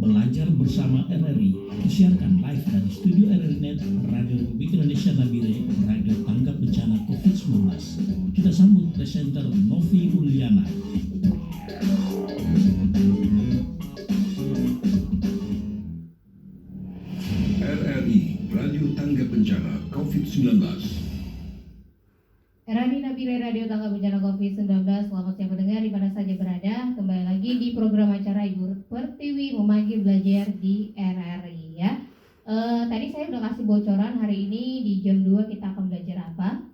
Belajar bersama RRI disiarkan live dari studio RRI Net, Radio Republik Indonesia Nabire, Radio Tanggap Bencana COVID-19. Kita sambut presenter Novi Uliana. RRI, Radio Tanggap Bencana COVID-19. RRI Nabire, Radio Tanggap Bencana COVID-19. Selamat siang pendengar di mana saja berada. Kembali lagi di program acara Ibu Pertiwi memanggil belajar di RRI ya. Tadi saya udah kasih bocoran hari ini di jam 2 kita akan belajar apa.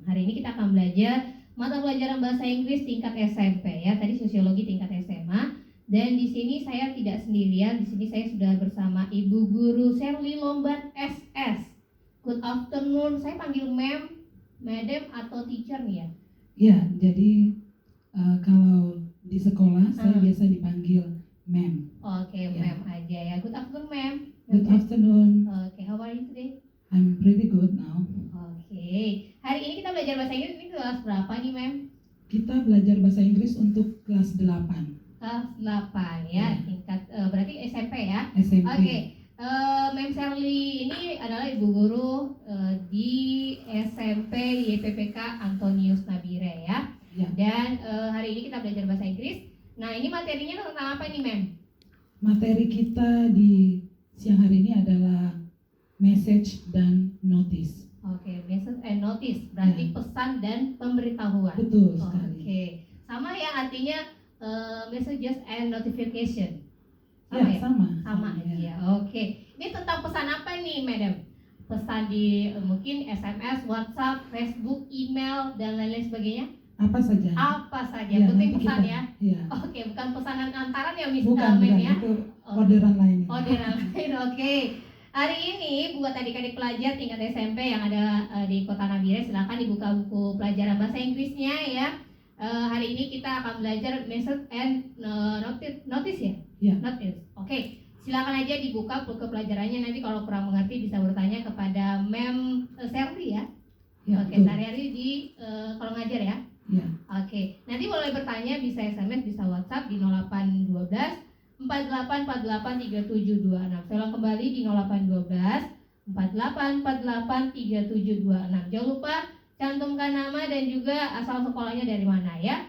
Hari ini kita akan belajar mata pelajaran bahasa Inggris tingkat SMP ya. Tadi sosiologi tingkat SMA. Dan di sini saya tidak sendirian. Di sini saya sudah bersama Ibu Guru Sherly Lomban SS. Good afternoon. Saya panggil Ma'am, Madam atau teacher nih ya? Ya, jadi kalau di sekolah saya biasa dipanggil Ma'am. Oke, Ma'am aja ya. Good afternoon, Ma'am. Good afternoon. Oke, how are you today? I'm pretty good now. Oke, hari ini kita belajar bahasa Inggris. Ini kelas berapa nih, Ma'am? Kita belajar bahasa Inggris untuk kelas 8 Kelas 8 ya, tingkat berarti SMP ya? SMP. Oke, Ma'am Sherly ini adalah ibu guru di SMP YPPK Antonius Nabire ya. Ya. Dan hari ini kita belajar bahasa Inggris. Nah, ini materinya tentang apa nih, Ma'am? Materi kita di siang hari ini adalah message dan notice. Oke, message and notice berarti pesan dan pemberitahuan. Betul sekali. Oke, sama ya artinya messages and notification. Ya, Ya? sama aja. ya. Oke, ini tentang pesan apa nih, Madam? Pesan di mungkin SMS, WhatsApp, Facebook, email dan lain-lain sebagainya? Apa saja? Apa saja? Ya, Penting nanti pesan kita- ya. Ya. Oke, bukan pesanan antaran ya, Miss Bukan, Ma'am ya? itu orderan lain. Orderan lain. Oke. Hari ini buat adik-adik pelajar tingkat SMP yang ada di Kota Nabire, silakan dibuka buku pelajaran bahasa Inggrisnya ya. Hari ini kita akan belajar message and notice ya? Ya. Notice. Oke. Silakan aja dibuka buku pelajarannya, nanti kalau kurang mengerti bisa bertanya kepada Ma'am Sherly ya. Ya, Oke, betul. sehari-hari di kalau ngajar ya. Ya. Oke, nanti boleh bertanya bisa SMS, bisa WhatsApp di 0812 4848 3726. Saya ulang kembali di 0812 4848 3726. Jangan lupa cantumkan nama dan juga asal sekolahnya dari mana ya.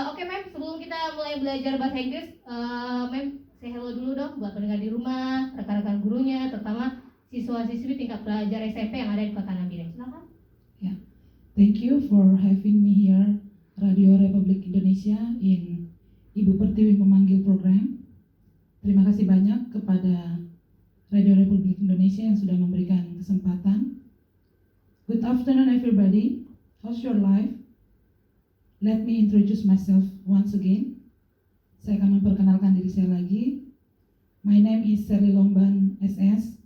Oke, Ma'am, sebelum kita mulai belajar bahasa Inggris, Ma'am, say hello dulu dong buat pendengar di rumah, rekan-rekan gurunya, terutama siswa-siswi tingkat pelajar SMP yang ada di Kota Nabire. Silakan. Thank you for having me here, Radio Republik Indonesia in Ibu Pertiwi memanggil program. Terima kasih banyak kepada Radio Republik Indonesia yang sudah memberikan kesempatan. Good afternoon everybody. How's your life? Let me introduce myself once again. Saya akan memperkenalkan diri saya lagi. My name is Sherly Lomban SS,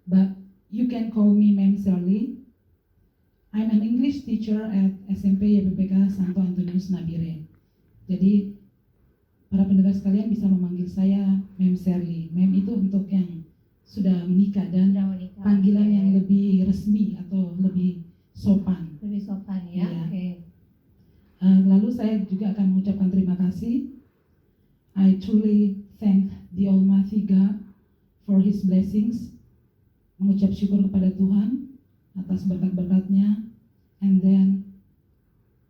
but you can call me Ma'am Sherly. I'm an English teacher at SMP YPPK Santo Antonius Nabire. Jadi para pendengar sekalian bisa memanggil saya Ma'am Sherly. Ma'am itu untuk yang sudah menikah dan Sudah menikah. panggilan Oke. yang lebih resmi atau lebih sopan. Lebih sopan ya. Iya. Oke. Lalu saya juga akan mengucapkan terima kasih. I truly thank the Almighty God for His blessings. Mengucap syukur kepada Tuhan atas berkat-berkatnya, and then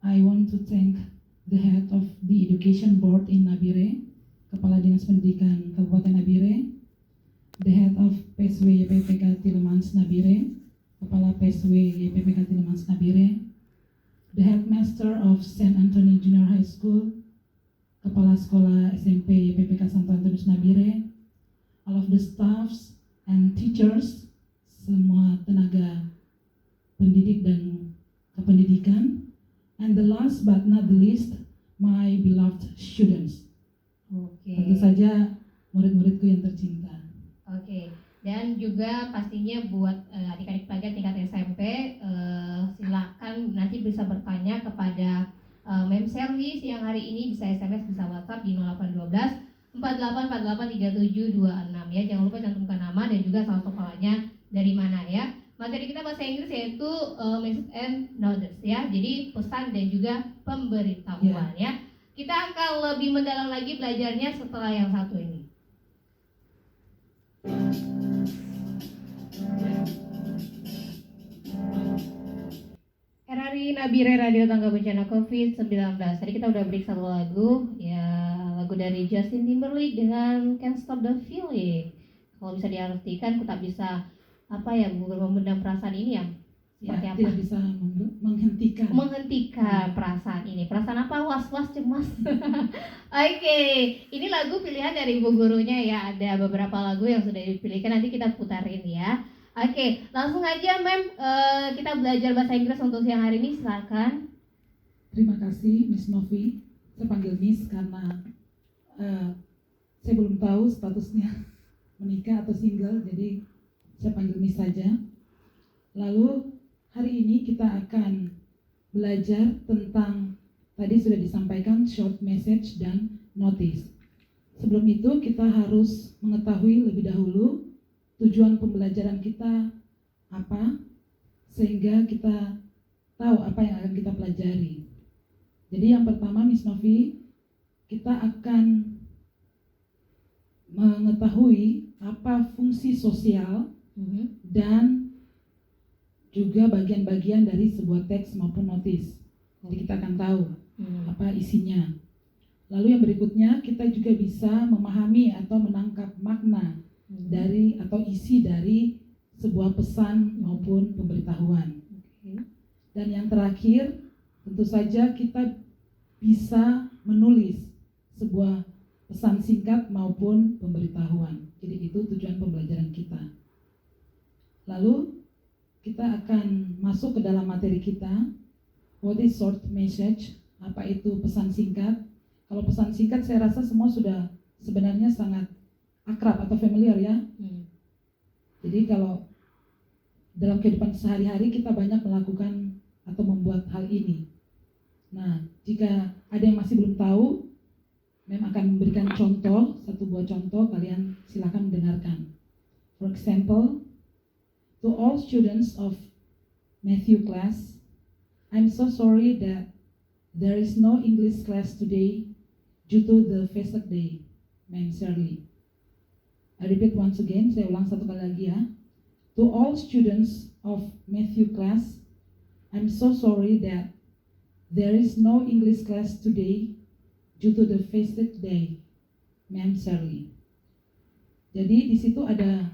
I want to thank the head of the education board in Nabire, Kepala Dinas Pendidikan Kabupaten Nabire, the head of PSW YPPK Tilemans Nabire, Kepala PSW YPPK Tilemans Nabire, the headmaster of Saint Anthony Junior High School, Kepala Sekolah SMP YPPK Santo Antonius Nabire, all of the staffs and teachers, semua tenaga pendidik dan kependidikan, and the last but not the least, my beloved students. Oke. Tentu saja murid-muridku yang tercinta. Oke. Dan juga pastinya buat adik-adik pelajar tingkat SMP, silakan nanti bisa bertanya kepada Ma'am Sherly siang hari ini, bisa SMS, bisa WhatsApp di 0812 4848 3726 ya. Jangan lupa cantumkan nama dan juga asal sekolahnya dari mana ya. Materi kita bahasa Inggris yaitu message and notice ya. Jadi pesan dan juga pemberitahuan ya. Kita akan lebih mendalam lagi belajarnya setelah yang satu ini. Nabire Radio Tangga Bencana COVID-19. Tadi kita udah break satu lagu, ya lagu dari Justin Timberlake dengan Can't Stop the Feeling. Kalau bisa diartikan, aku tak bisa membendam perasaan ini ya. Seperti apa? Tidak bisa menghentikan Perasaan ini. Perasaan apa? Was-was, cemas. Oke, ini lagu pilihan dari ibu gurunya ya. Ada beberapa lagu yang sudah dipilihkan, nanti kita putarin ya. Oke, langsung aja Mem, kita belajar bahasa Inggris untuk siang hari ini, silakan. Terima kasih Miss Novi. Saya panggil Miss karena saya belum tahu statusnya menikah atau single, jadi saya panggil Miss saja. Lalu hari ini kita akan belajar tentang, tadi sudah disampaikan, short message dan notice. Sebelum itu kita harus mengetahui lebih dahulu tujuan pembelajaran kita apa, sehingga kita tahu apa yang akan kita pelajari. Jadi yang pertama Miss Novi, kita akan mengetahui apa fungsi sosial dan juga bagian-bagian dari sebuah teks maupun notis. Jadi kita akan tahu apa isinya. Lalu yang berikutnya kita juga bisa memahami atau menangkap makna dari atau isi dari sebuah pesan maupun pemberitahuan. Dan yang terakhir, tentu saja kita bisa menulis sebuah pesan singkat maupun pemberitahuan. Jadi itu tujuan pembelajaran kita. Lalu kita akan masuk ke dalam materi kita. What is short message? Apa itu pesan singkat? Kalau pesan singkat saya rasa semua sudah sebenarnya sangat akrab atau familiar ya. Jadi kalau dalam kehidupan sehari-hari kita banyak melakukan atau membuat hal ini. Nah, jika ada yang masih belum tahu, Mem akan memberikan contoh, satu buah contoh, kalian silakan mendengarkan. For example, to all students of Matthew class, I'm so sorry that there is no English class today due to the Vesak day, Ma'am Shirley. I repeat once again, saya ulang satu kali lagi ya. To all students of Matthew class, I'm so sorry that there is no English class today due to the Vesak day, Ma'am Shirley. Jadi di situ ada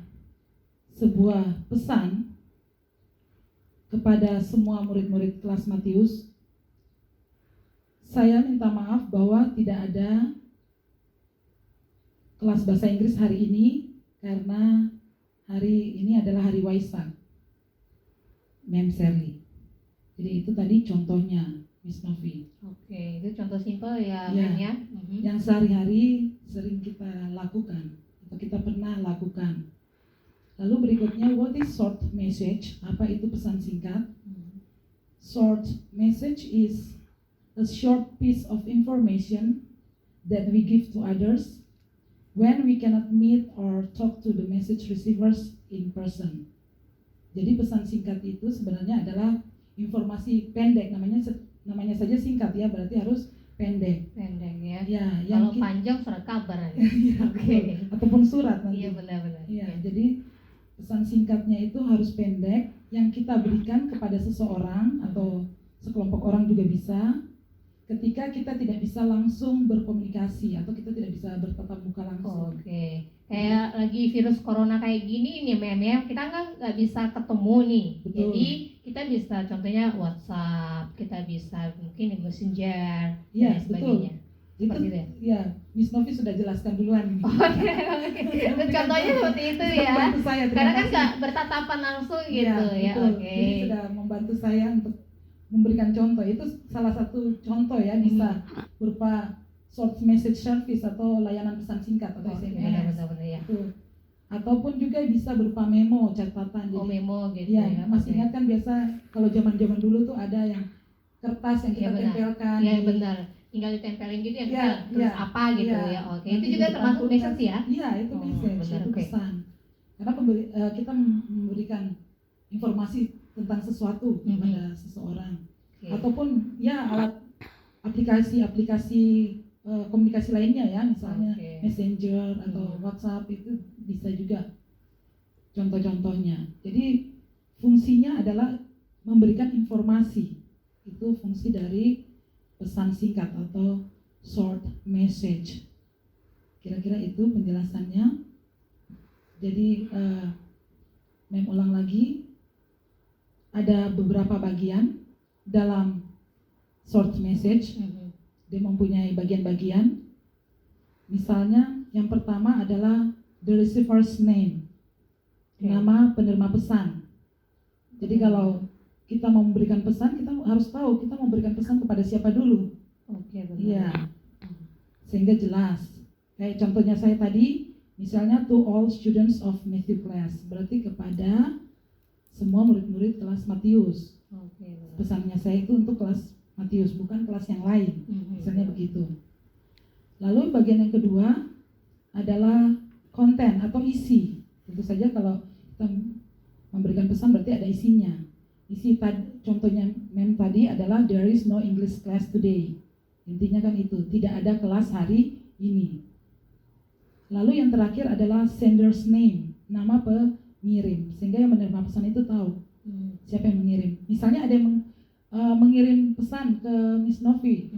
sebuah pesan kepada semua murid-murid kelas Matius. Saya minta maaf bahwa tidak ada kelas bahasa Inggris hari ini karena hari ini adalah hari Waisak, Ma'am Shirley. Jadi itu tadi contohnya, Miss Novi. Oke, itu contoh simpel ya, Ya, Mem ya. yang sehari-hari sering kita lakukan atau kita pernah lakukan. Lalu berikutnya, what is short message? Apa itu pesan singkat? Short message is a short piece of information that we give to others when we cannot meet or talk to the message receivers in person. Jadi pesan singkat itu sebenarnya adalah informasi pendek, namanya saja singkat ya, berarti harus pendek. Pendek ya. Ya, Kalau panjang surat kabar aja. Oke. Ataupun surat nanti. Iya benar-benar. Iya, jadi pesan singkatnya itu harus pendek yang kita berikan kepada seseorang atau sekelompok orang juga bisa. Ketika kita tidak bisa langsung berkomunikasi atau kita tidak bisa bertatap muka langsung. Oke. Kayak lagi virus corona kayak gini nih Mem ya, kita kan nggak bisa ketemu nih. Betul. Jadi kita bisa contohnya WhatsApp, kita bisa mungkin di Messenger Iya, dan sebagainya. Itu Seperti itu ya? ya, Miss Novi sudah jelaskan duluan ini. Oke. Itu contohnya seperti itu ya. Membantu saya, terima Karena kan kasih. nggak bertatapan langsung gitu ya. betul. Oke. Jadi sudah membantu saya untuk memberikan contoh. Itu salah satu contoh ya, bisa berupa short message service atau layanan pesan singkat atau Oke, SMS. benar-benar ya. Itu. Ataupun juga bisa berupa memo, catatan. Oh, Jadi, memo gitu ya, ya. masih Oke. ingat kan biasa kalau zaman-zaman dulu tuh ada yang kertas yang kita Iya, benar. tempelkan. Iya di- benar. Tinggal ditempelin gitu ya, Iya, kita tulis iya, apa gitu iya. ya. Oke. Nanti Itu juga di termasuk depan message ya. Iya, itu Oh, message, benar, itu oke. pesan. Karena kita memberikan informasi tentang sesuatu kepada seseorang. Oke. Ataupun ya alat aplikasi komunikasi lainnya ya, misalnya Oke. Messenger atau WhatsApp, itu bisa juga contoh-contohnya. Jadi fungsinya adalah memberikan informasi. itu fungsi dari pesan singkat atau short message. Kira-kira itu penjelasannya. Jadi Mem ulang lagi, ada beberapa bagian dalam short message. Dia mempunyai bagian-bagian. Misalnya yang pertama adalah the receiver's name, nama penerima pesan. Jadi kalau kita mau memberikan pesan, kita harus tahu kita memberikan pesan kepada siapa dulu. Oke, benar. Iya, sehingga jelas. Kayak contohnya saya tadi, misalnya to all students of Matthew class, berarti kepada semua murid-murid kelas Matius. Oke, benar. Pesannya saya itu untuk kelas Matius, bukan kelas yang lain. Misalnya begitu. Lalu bagian yang kedua adalah konten atau isi. Tentu saja kalau kita memberikan pesan berarti ada isinya. Isi tadi, contohnya Mem tadi adalah there is no English class today. Intinya kan itu, tidak ada kelas hari ini. Lalu yang terakhir adalah sender's name, nama pengirim, sehingga yang menerima pesan itu tahu siapa yang mengirim. Misalnya ada yang mengirim pesan ke Miss Novi,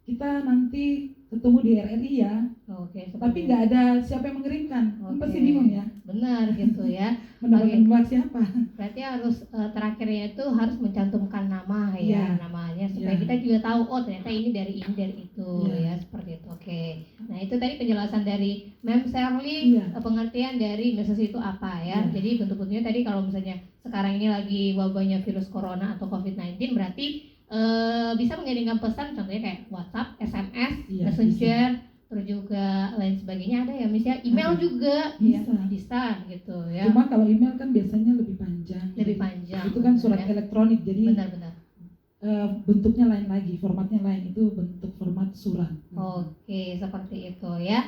kita nanti ketemu di RRI ya, Oke, tapi nggak ada siapa yang mengirimkan, kan pasti bingung ya, Benar gitu ya. mendapatkan buat siapa. Berarti harus terakhirnya itu harus mencantumkan nama ya, Iya. namanya supaya Iya. kita juga tahu oh ternyata ini dari itu Iya. ya, seperti itu. Oke. Nah, itu tadi penjelasan dari Mem Shirley, Iya. pengertian dari message itu apa ya. Iya. Jadi bentuk-bentuknya tadi kalau misalnya sekarang ini lagi wabahnya virus corona atau COVID-19 berarti bisa mengirimkan pesan contohnya kayak WhatsApp, SMS, Iya, Messenger, terus juga lain sebagainya ada ya Miss ya. Email Ada. juga ya, Bisa. bisa gitu ya. Cuma kalau email kan biasanya lebih panjang. Lebih Jadi, panjang. itu kan surat ya. elektronik, jadi Benar-benar. bentuknya lain lagi, formatnya lain, itu bentuk format surat. Oke, seperti itu ya.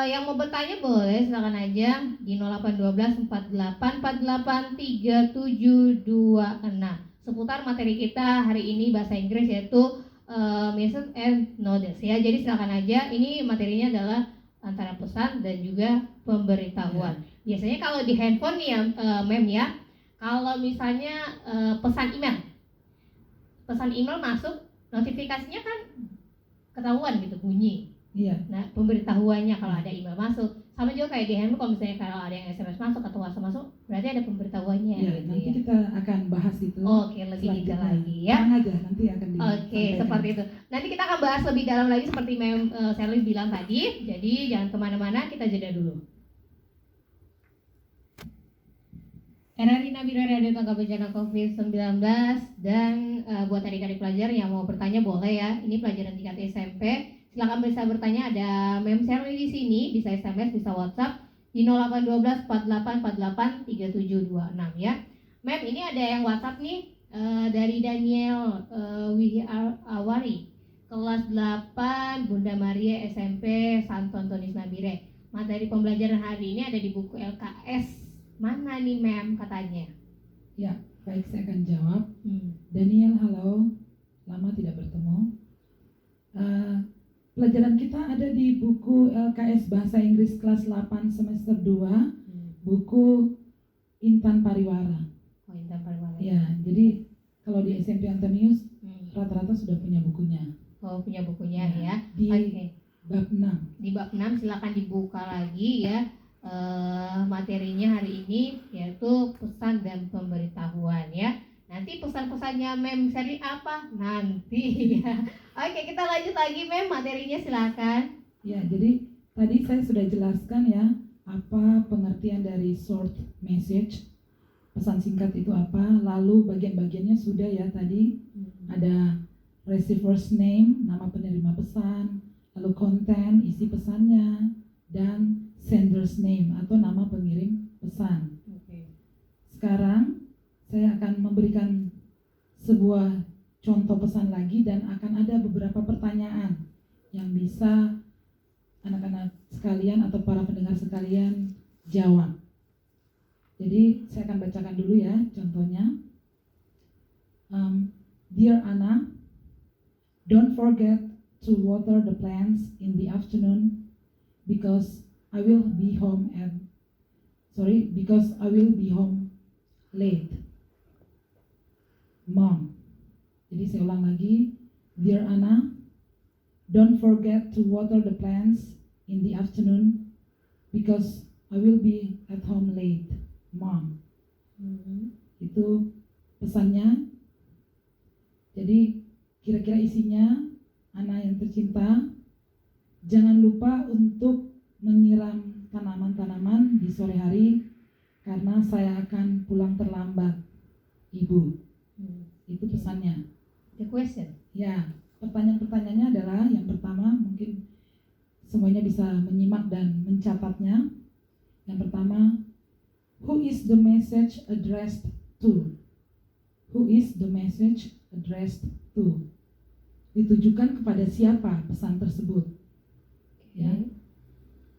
Yang mau bertanya boleh silakan aja di 0812 48 48 3726 seputar materi kita hari ini bahasa Inggris yaitu message and notice ya. Jadi silakan aja. Ini materinya adalah antara pesan dan juga pemberitahuan. Biasanya kalau di handphone nih ya, Mem ya. Kalau misalnya pesan email masuk, notifikasinya kan ketahuan gitu bunyi. Iya. Nah, pemberitahuannya kalau ada email masuk, sama juga kayak di handphone kalau misalnya kalau ada yang SMS masuk atau WhatsApp masuk, berarti ada pemberitahuannya Iya, gitu nanti ya. kita akan bahas itu. Oke, lebih detail selanjutnya. lagi ya. Tenang aja, nanti akan Oke, disampaikan. seperti itu. Nanti kita akan bahas lebih dalam lagi seperti Mem Shirley bilang tadi. Jadi jangan kemana-mana, kita jeda dulu. RRI Nabire Radio Tanggap Bencana COVID-19 dan buat adik-adik pelajar yang mau bertanya boleh ya. Ini pelajaran tingkat SMP. Silakan bisa bertanya, ada Mem Shirley di sini, bisa SMS, bisa WhatsApp di 0812 48 48 3726 ya. Mem, ini ada yang WhatsApp nih dari Daniel Awari, kelas 8 Bunda Maria SMP Santo Antonius Nabire. Materi pembelajaran hari ini ada di buku LKS. Mana nih Mem katanya? Ya, baik, saya akan jawab. Daniel, halo, lama tidak bertemu. Pelajaran kita ada di buku LKS Bahasa Inggris kelas 8 semester 2, buku Intan Pariwara. Oh, Intan Pariwara. Ya, jadi kalau di SMP Antonius rata-rata sudah punya bukunya. Oh, punya bukunya ya. Di Oke. bab 6. Di bab 6 silakan dibuka lagi ya. Materinya hari ini yaitu pesan dan pemberitahuan ya. Nanti pesan-pesannya Mem Shirley apa? Nanti ya. Oke, kita lanjut lagi Mem, materinya silakan. Ya, jadi tadi saya sudah jelaskan ya apa pengertian dari short message, pesan singkat itu apa, lalu bagian-bagiannya sudah ya tadi, ada receiver's name, nama penerima pesan, lalu konten, isi pesannya, dan sender's name atau nama pengirim pesan. Oke. Sekarang saya akan memberikan sebuah contoh pesan lagi dan akan ada beberapa pertanyaan yang bisa anak-anak sekalian atau para pendengar sekalian jawab. Jadi saya akan bacakan dulu ya contohnya. Dear Anna, don't forget to water the plants in the afternoon because I will be home late. Mom, Jadi saya ulang lagi, Dear Anna, don't forget to water the plants in the afternoon because I will be at home late, Mom. Itu pesannya. Jadi kira-kira isinya, Anna yang tercinta, jangan lupa untuk menyiram tanaman-tanaman di sore hari karena saya akan pulang terlambat, Ibu. Itu pesannya. The question. Ya, pertanyaan-pertanyaannya adalah yang pertama, mungkin semuanya bisa menyimak dan mencatatnya. Yang pertama, who is the message addressed to? Who is the message addressed to? Ditujukan kepada siapa pesan tersebut? Ya.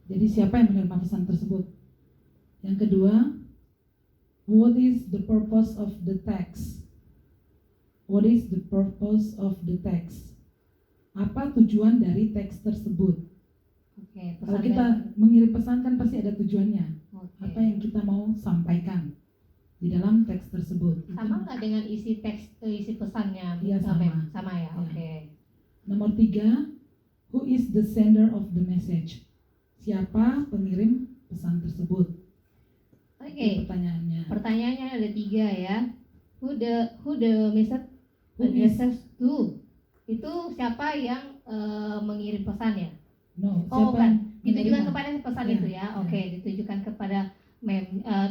Jadi siapa yang menerima pesan tersebut? Yang kedua, what is the purpose of the text? What is the purpose of the text? Apa tujuan dari teks tersebut? Oke, Kalau pesan kita mengirim pesan kan pasti ada tujuannya. Oke. Apa yang kita mau sampaikan di dalam teks tersebut. Sama nggak dengan isi teks, isi pesannya? Iya, sama. Sama ya, Iya. oke. Nomor 3, who is the sender of the message? Siapa pengirim pesan tersebut? Oke. Itu pertanyaannya. Pertanyaannya ada 3 ya. Who the message Who is- addresses to? Itu siapa yang mengirim pesannya? No, Oh, siapa bukan. yang Ditujukan menerima? kepada pesan Ya, itu ya. ya. Oke, ditujukan kepada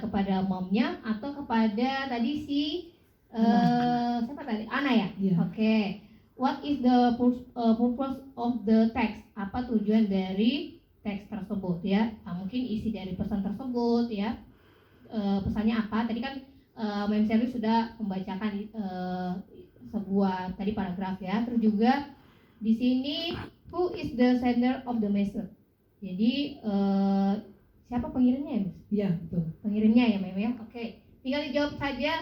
kepada momnya atau kepada tadi si siapa tadi? Ana ya? Iya. Oke. What is the purpose of the text? Apa tujuan dari teks tersebut ya? Nah, mungkin isi dari pesan tersebut ya. Pesannya apa? Tadi kan Mem Sherly sudah membacakan sebuah tadi paragraf ya. Terus juga di sini who is the sender of the message? Jadi siapa pengirimnya ya, Miss? Iya, betul. Pengirimnya ya, Mem ya. Oke. Tinggal dijawab saja.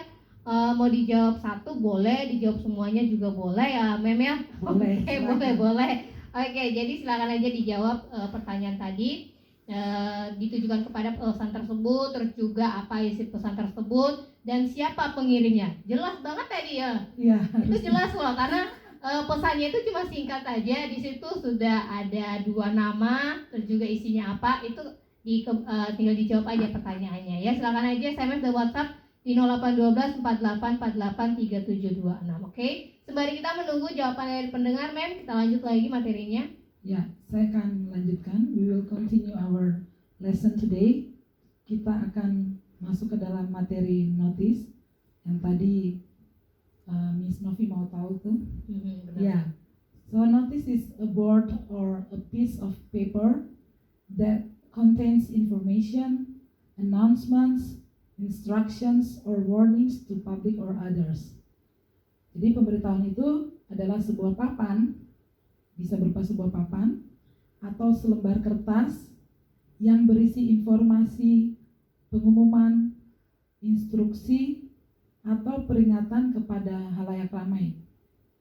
Mau dijawab satu boleh, dijawab semuanya juga boleh ya, Mem ya. Boleh, Oke, silakan. boleh. Oke, jadi silakan aja dijawab pertanyaan tadi. Ditujukan kepada pesan tersebut, terus juga apa isi pesan tersebut dan siapa pengirimnya. Jelas banget tadi ya. Iya. Itu jelas loh karena pesannya itu cuma singkat aja. Di situ sudah ada 2 nama, terus juga isinya apa. Itu tinggal dijawab aja pertanyaannya ya. Silakan aja SMS dan WhatsApp di 0812 4848 3726. Oke. Sembari kita menunggu jawaban dari pendengar, Mem, kita lanjut lagi materinya. Ya, saya akan lanjutkan. We will continue our lesson today. Kita akan masuk ke dalam materi notice yang tadi Miss Novi mau tahu tuh. Benar. Ya, so notice is a board or a piece of paper that contains information, announcements, instructions, or warnings to public or others. Jadi pemberitahuan itu adalah sebuah papan, bisa berupa sebuah papan atau selembar kertas yang berisi informasi, pengumuman, instruksi, atau peringatan kepada halayak ramai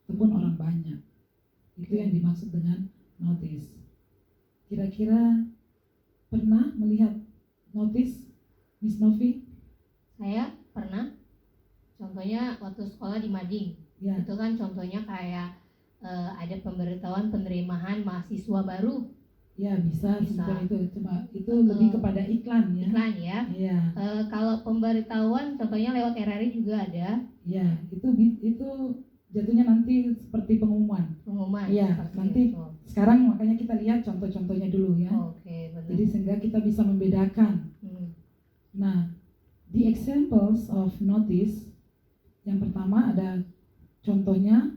ataupun orang banyak. Itu yang dimaksud dengan notice. Kira-kira pernah melihat notice, Miss Novi? Saya pernah, contohnya waktu sekolah di Mading. Ya, Itu kan contohnya kayak ada pemberitahuan penerimaan mahasiswa baru, ya bisa. Bisa. Seperti itu. Cuma itu lebih kepada iklan ya. iklan ya. Iya, Kalau pemberitahuan contohnya lewat RRI juga ada ya itu jatuhnya nanti seperti pengumuman. pengumuman. Iya, seperti nanti itu. sekarang makanya kita lihat contoh-contohnya dulu ya. Oke, benar. Jadi sehingga kita bisa membedakan. Nah, the examples of notice yang pertama ada contohnya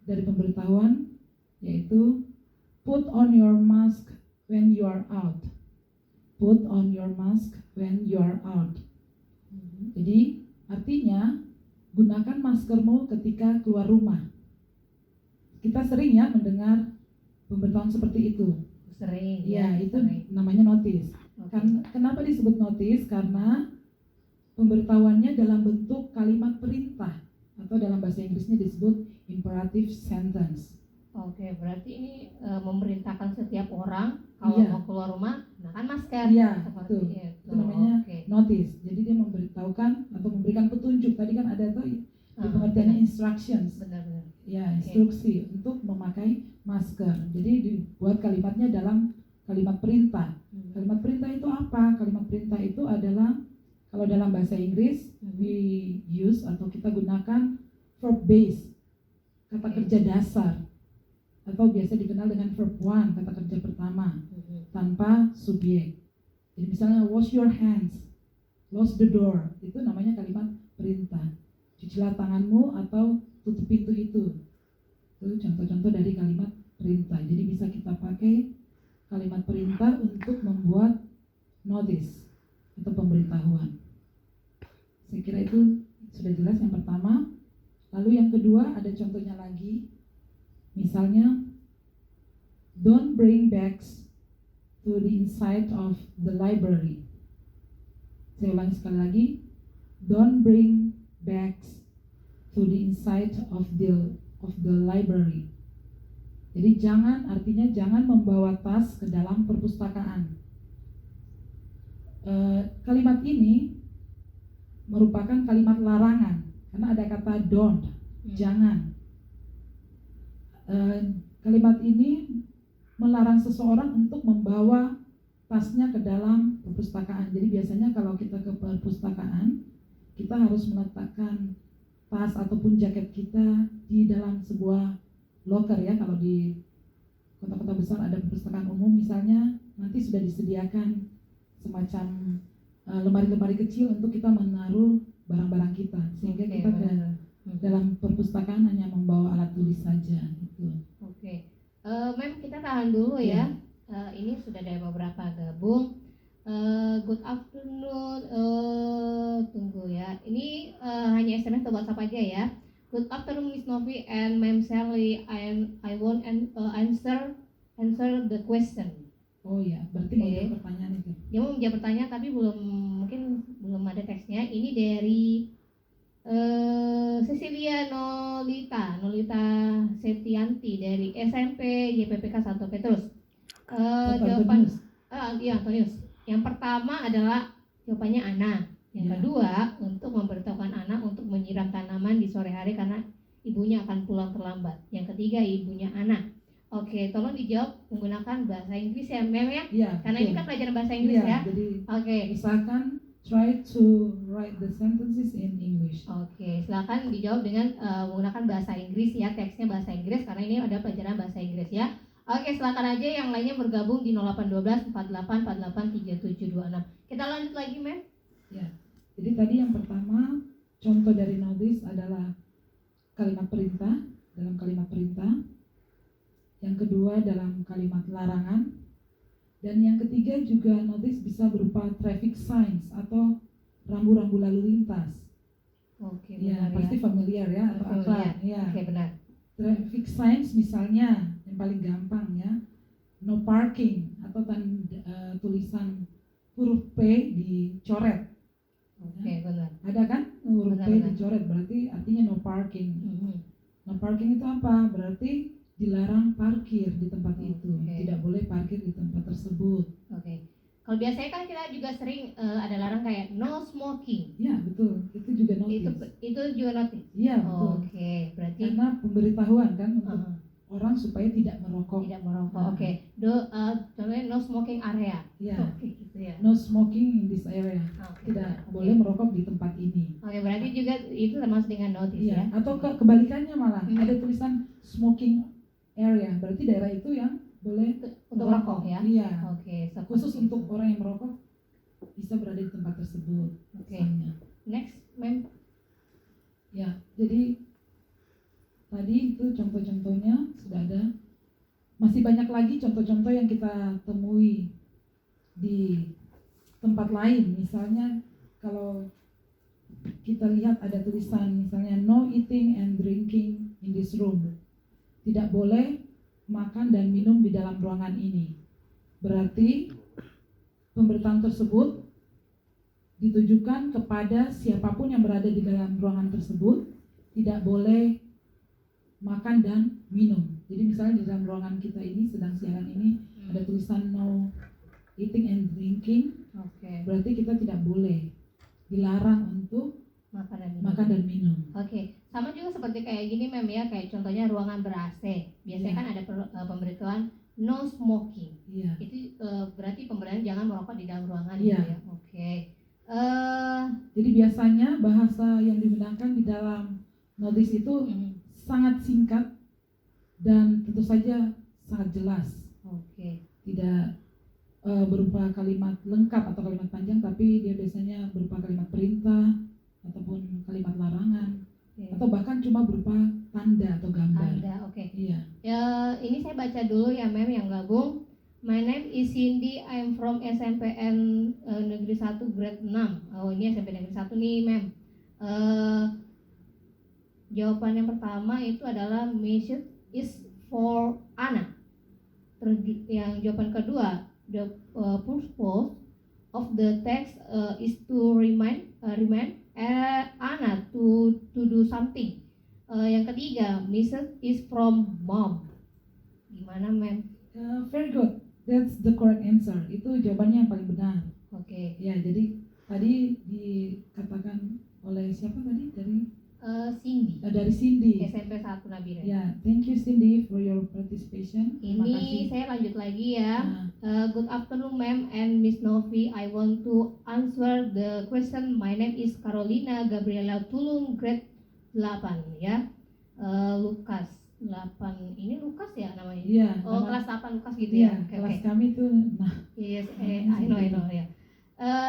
dari pemberitahuan yaitu put on your mask when you are out. Put on your mask when you are out. Jadi artinya gunakan maskermu ketika keluar rumah. Kita sering ya mendengar pemberitahuan seperti itu. Sering Ya, itu sering. namanya notice. Oke. Kenapa disebut notice? Karena pemberitahuannya dalam bentuk kalimat perintah atau dalam bahasa Inggrisnya disebut imperative sentence. Oke, berarti ini memerintahkan setiap orang kalau Iya. mau keluar rumah gunakan masker. Iya, Seperti betul. itu. Itu namanya Oke. notice. Jadi dia memberitahukan atau memberikan petunjuk. Tadi kan ada tuh di pengertiannya instructions. Benar-benar. Ya, instruksi untuk memakai masker. Jadi dibuat kalimatnya dalam kalimat perintah. Kalimat perintah itu apa? Kalimat perintah itu adalah kalau dalam bahasa Inggris we use atau kita gunakan verb base, kata kerja dasar, atau biasa dikenal dengan verb one, kata kerja pertama, tanpa subjek. Jadi misalnya wash your hands, close the door, itu namanya kalimat perintah. Cucilah tanganmu atau tutup pintu itu. Itu contoh-contoh dari kalimat perintah. Jadi bisa kita pakai kalimat perintah untuk membuat notice atau pemberitahuan. Saya kira itu sudah jelas yang pertama. Lalu yang kedua ada contohnya lagi. Misalnya, don't bring bags to the inside of the library. Saya ulangi sekali lagi. Don't bring bags to the inside of the library. Jadi artinya jangan membawa tas ke dalam perpustakaan. Kalimat ini merupakan kalimat larangan karena ada kata don't, jangan. Kalimat ini melarang seseorang untuk membawa tasnya ke dalam perpustakaan. Jadi biasanya kalau kita ke perpustakaan, kita harus meletakkan tas ataupun jaket kita di dalam sebuah locker ya. Kalau di kota-kota besar ada perpustakaan umum misalnya, nanti sudah disediakan semacam lemari-lemari kecil untuk kita menaruh barang-barang kita, sehingga kita ke dalam perpustakaan hanya membawa alat tulis saja gitu. Oke. Mem, kita tahan dulu ya. Ini sudah ada beberapa gabung. Good afternoon. Tunggu ya. Ini hanya SMS atau WhatsApp aja ya. Good afternoon Miss Novi and Ma'am Sally. I want answer the question. Oh ya, berarti mau jawab pertanyaan itu. Dia mau menjawab pertanyaan tapi mungkin belum ada teksnya. Ini dari Cecilia Nolita Setianti dari SMP YPPK 1 Petrus. Jawaban Antonius. Yang pertama adalah jawabannya Ana. Yang kedua, untuk memberitahukan anak untuk menyiram tanaman di sore hari karena ibunya akan pulang terlambat. Yang ketiga, ibunya Ana. Oke, tolong dijawab menggunakan bahasa Inggris ya, Mem ya? Iya. Karena ini kan pelajaran bahasa Inggris ya. Jadi Oke. misalkan try to write the sentences in English. Oke, silakan dijawab dengan menggunakan bahasa Inggris ya, teksnya bahasa Inggris karena ini ada pelajaran bahasa Inggris ya. Oke, silakan aja yang lainnya bergabung di 0812 48 48 3726. Kita lanjut lagi, Mem. Ya. Jadi tadi yang pertama contoh dari notice adalah kalimat perintah, dalam kalimat perintah. Yang kedua dalam kalimat larangan. Dan yang ketiga juga notice bisa berupa traffic signs atau rambu-rambu lalu lintas. Oke, Ya, benar pasti ya. familiar ya atau akrab ya. Oke, benar. Traffic signs misalnya yang paling gampang ya, no parking atau tulisan huruf P dicoret. Oke, benar. Ada kan huruf P Benar. dicoret, berarti artinya no parking. No parking itu apa? Berarti dilarang parkir di tempat itu. Oke. Tidak boleh parkir di tempat tersebut. Oke. Kalau biasanya kan kita juga sering ada larang kayak no smoking. Ya betul, itu juga notice. Itu juga notice. Iya betul. Oke, berarti Karena pemberitahuan kan untuk orang supaya tidak merokok. tidak merokok. Nah. Oke. Contohnya no smoking area. Ya, Oke, gitu ya. no smoking in this area. Oke. Tidak Oke. boleh merokok di tempat ini. Oke, berarti juga itu termasuk dengan notice Iya. ya. Atau kebalikannya malah Hmm. ada tulisan smoking area, berarti daerah itu yang boleh Untuk merokok ya. Iya. Oke, seperti Khusus itu. untuk orang yang merokok bisa berada di tempat tersebut. Oke. misalnya. Next, Mem. Ya, jadi tadi itu contoh-contohnya sudah ada. Masih banyak lagi contoh-contoh yang kita temui di tempat lain. Misalnya kalau kita lihat ada tulisan misalnya no eating and drinking in this room. Tidak boleh makan dan minum di dalam ruangan ini. Berarti pemberitaan tersebut ditujukan kepada siapapun yang berada di dalam ruangan tersebut tidak boleh makan dan minum. Jadi misalnya di dalam ruangan kita ini sedang siaran ini ada tulisan no eating and drinking, Oke. berarti kita tidak boleh, dilarang untuk Makan dan minum. makan dan minum. Oke, Sama juga seperti kayak gini mem ya, kayak contohnya ruangan ber-AC. Biasanya Iya. kan ada pemberitahuan no smoking. Iya. Itu berarti pemberian jangan merokok di dalam ruangan Iya. gitu ya. Oke. Jadi biasanya bahasa yang digunakan di dalam notis itu sangat singkat dan tentu saja sangat jelas. Oke. Tidak berupa kalimat lengkap atau kalimat panjang, tapi dia biasanya berupa kalimat perintah ataupun kalimat larangan. Oke. Atau bahkan cuma berupa tanda atau gambar. Ada, oke. Iya. Ya, ini saya baca dulu ya mem yang gabung. My name is Cindy, I'm from SMPN Negeri 1 grade 6. Oh, ini SMP Negeri 1 nih mem. Jawaban yang pertama itu adalah message is for Anna. Terus yang jawaban kedua, the purpose of the text is to remind Anna to do something. Yang ketiga, message is from mom. Gimana mem? Very good. That's the correct answer. Itu jawabannya yang paling benar. Oke. Ya, jadi tadi dikatakan oleh siapa tadi Cindy. dari Cindy. SMP 1 Nabire. Ya, thank you Cindy for your participation. Terima kasih. Ini saya lanjut lagi ya. Nah, Good afternoon, ma'am and Miss Novi. I want to answer the question. My name is Carolina Gabriela Tulung, grade 8 ya. Lukas 8. Ini Lukas ya namanya? iya. Oh, nama- kelas 8 Lukas gitu iya, ya. Oke, kelas oke. kami tuh. Nah, Yes, I know ya.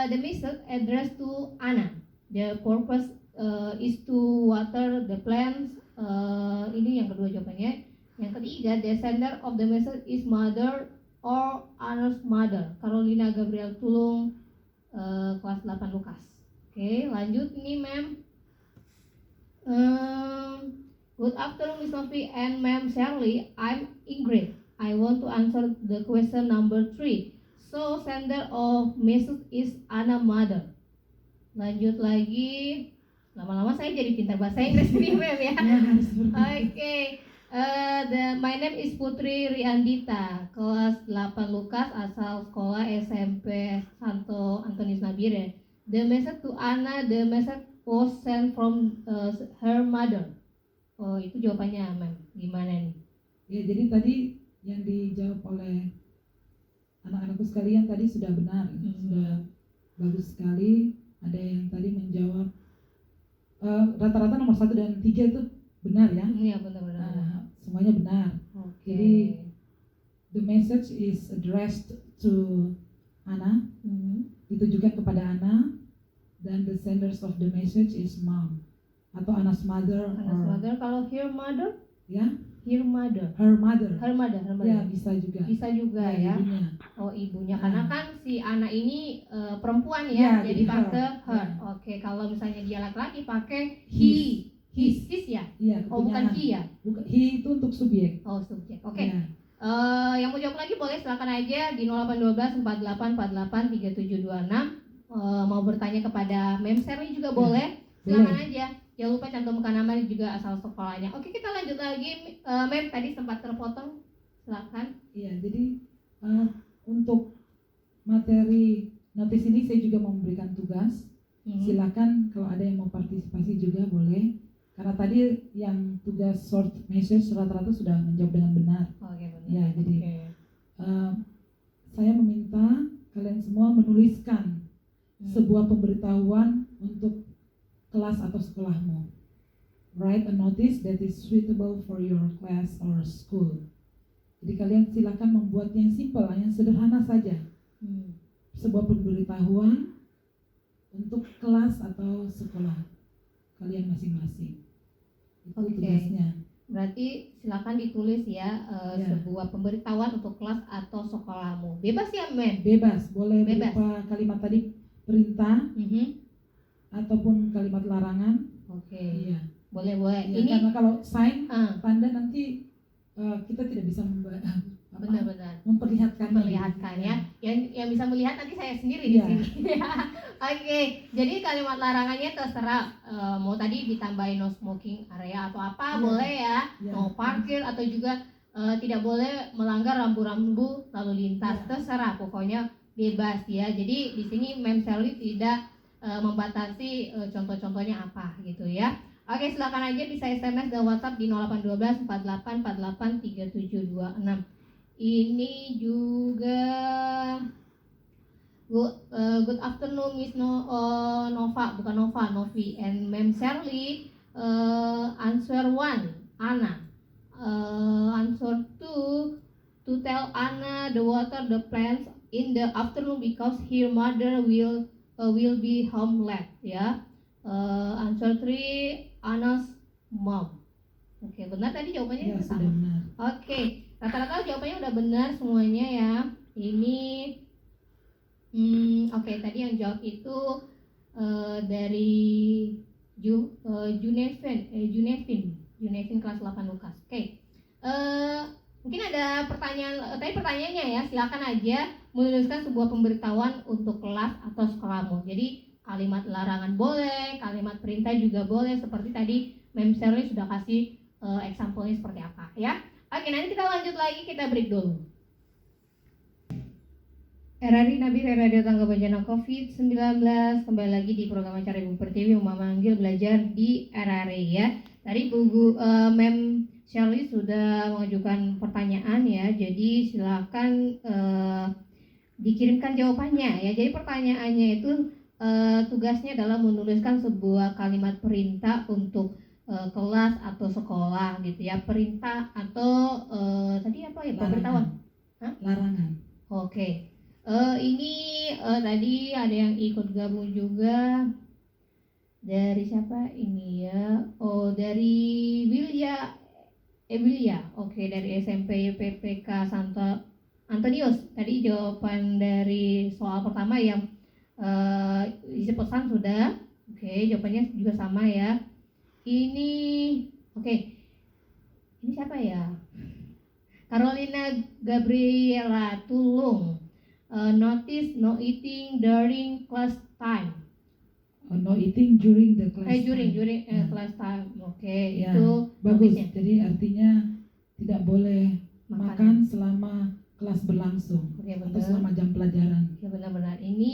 The message addressed to Anna. The purpose is to water the plants. Ini yang kedua jawabannya. Yang ketiga, the sender of the message is mother or Anna's mother. Carolina Gabriel Tulung, kelas 8 Lukas. Oke, lanjut nih, ma'am. Good afternoon, Miss Novi and Ma'am Shirley. I'm Ingrid. I want to answer the question number 3. So, sender of message is Anna mother. Lanjut lagi. Lama-lama saya jadi pintar bahasa Inggris nih, Ma'am ya. iya, harus seperti itu. Oke. My name is Putri Riandita, kelas 8 Lukas, asal sekolah SMP Santo Antonius Nabire. The message to Anna, the message was sent from her mother. Oh, itu jawabannya, Ma'am. Gimana nih? Ya, jadi tadi yang dijawab oleh anak-anakku sekalian tadi sudah benar, sudah bagus sekali. Ada yang tadi menjawab rata-rata nomor 1 dan 3 itu benar ya. Iya, benar-benar. Semuanya benar. Oke. Jadi the message is addressed to Anna, ditujukan kepada Anna, dan the senders of the message is mom atau Anna's mother Anna's or mother, kalau her mother, ya her mother. her mother. Her mother, her mother. Ya, bisa juga. Bisa juga Ya, ya. ibunya. Oh, ibunya, Ah. karena kan si anak ini perempuan Ya, ya, jadi jadi her. pakai her. Ya. Oke, kalau misalnya dia laki-laki pakai His. his ya. Iya, Oh, bukan kepunyaan. he ya. He itu untuk subjek. Oh, subjek. Oke. Ya. Yang mau jawab lagi boleh silakan aja di 0812 4848 3726. Mau bertanya kepada Mem Sherly juga boleh. Silakan aja. Jangan lupa cantumkan nama dan juga asal sekolahnya. Oke, kita lanjut lagi. Mem tadi sempat terpotong. Silakan. Iya, jadi untuk materi notis ini saya juga memberikan tugas. Silakan kalau ada yang mau partisipasi juga boleh. Karena tadi yang tugas short message rata-rata sudah menjawab dengan benar. Oke, benar. Ya, jadi Oke. saya meminta kalian semua menuliskan sebuah pemberitahuan untuk kelas atau sekolahmu. Write a notice that is suitable for your class or school. Jadi kalian silakan membuat yang simple, yang sederhana saja. Sebuah pemberitahuan untuk kelas atau sekolah kalian masing-masing. Itu Oke. tugasnya. Berarti silakan ditulis ya, Ya. sebuah pemberitahuan untuk kelas atau sekolahmu. Bebas ya, Mem? Bebas, boleh Bebas. berupa kalimat tadi perintah ataupun kalimat larangan. Oke. Iya. Boleh. Ya, Ini karena kalau sign ah, tanda nanti kita tidak bisa benar-benar memperlihatkan memperlihatkan ya. Yang bisa melihat nanti saya sendiri di Iya. sini. Oke. Jadi kalimat larangannya terserah, mau tadi ditambahin no smoking area atau apa Iya. boleh ya. Ya. Mau parkir atau juga tidak boleh melanggar rambu-rambu lalu lintas. Iya. Terserah, pokoknya bebas ya. Jadi di sini Mem Sherly tidak membatasi contoh-contohnya apa gitu ya. Oke, silakan aja bisa SMS dan WhatsApp di 0812 4848 3726. Ini juga good afternoon Miss Nova, bukan Nova, Novi and Ma'am Shirley. Answer 1, Anna. Answer 2, to tell Anna the water the plants in the afternoon because her mother will be home late. Ya. Answer 3, Anna's mom. Oke, benar tadi jawabannya Ya, sudah sama. benar. Oke, rata-rata jawabannya udah benar semuanya ya. Ini oke, tadi yang jawab itu dari Junevin kelas 8 Lukas. Oke. Mungkin ada pertanyaan, tadi pertanyaannya ya, silakan aja menuliskan sebuah pemberitahuan untuk kelas atau sekolahmu. Jadi kalimat larangan boleh, kalimat perintah juga boleh, seperti tadi Ma'am Shirley sudah kasih example-nya seperti apa ya. Oke, nanti kita lanjut lagi, kita break dulu. RRI Nabire Radio Tangga Bencana COVID-19, kembali lagi di program acara Ibu Pertiwi memanggil belajar di RRI ya. Tadi Ma'am Shirley sudah mengajukan pertanyaan ya, jadi silakan dikirimkan jawabannya ya. Jadi pertanyaannya itu tugasnya adalah menuliskan sebuah kalimat perintah untuk kelas atau sekolah gitu ya. Perintah atau tadi apa ya, pemberitahuan? Larangan. Oke. Ini tadi ada yang ikut gabung juga. Dari siapa ini ya? Oh, dari Emilia. Oke, dari SMP PPK Santo Antonius. Tadi jawaban dari soal pertama yang isi pesan sudah. Oke, jawabannya juga sama ya. Ini oke. Ini siapa ya? Carolina Gabriela Tulung. Notice no eating during class time. No eating during the class During time. class time. Oke, Ya, itu bagus. notice-nya. Jadi artinya tidak boleh makan selama kelas berlangsung Oke, atau benar. selama jam pelajaran. Ya, benar-benar. Ini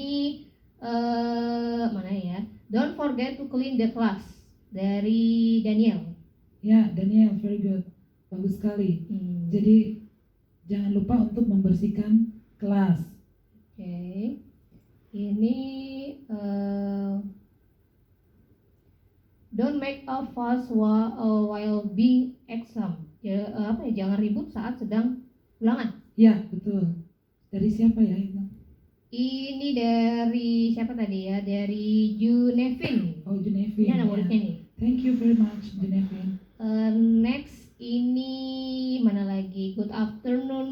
mana ya? Don't forget to clean the class, dari Daniel. Ya, Daniel, very good. Bagus sekali. Jadi jangan lupa untuk membersihkan kelas. Oke. Ini don't make a fuss while being exam. Ya, jangan ribut saat sedang ulangan. Ya, betul. Dari siapa ya itu? Ini dari siapa tadi ya? Dari Junevin. Oh, Junevin. Ini ada ya. muridnya nih. Thank you very much, Junevin. Next ini mana lagi? Good afternoon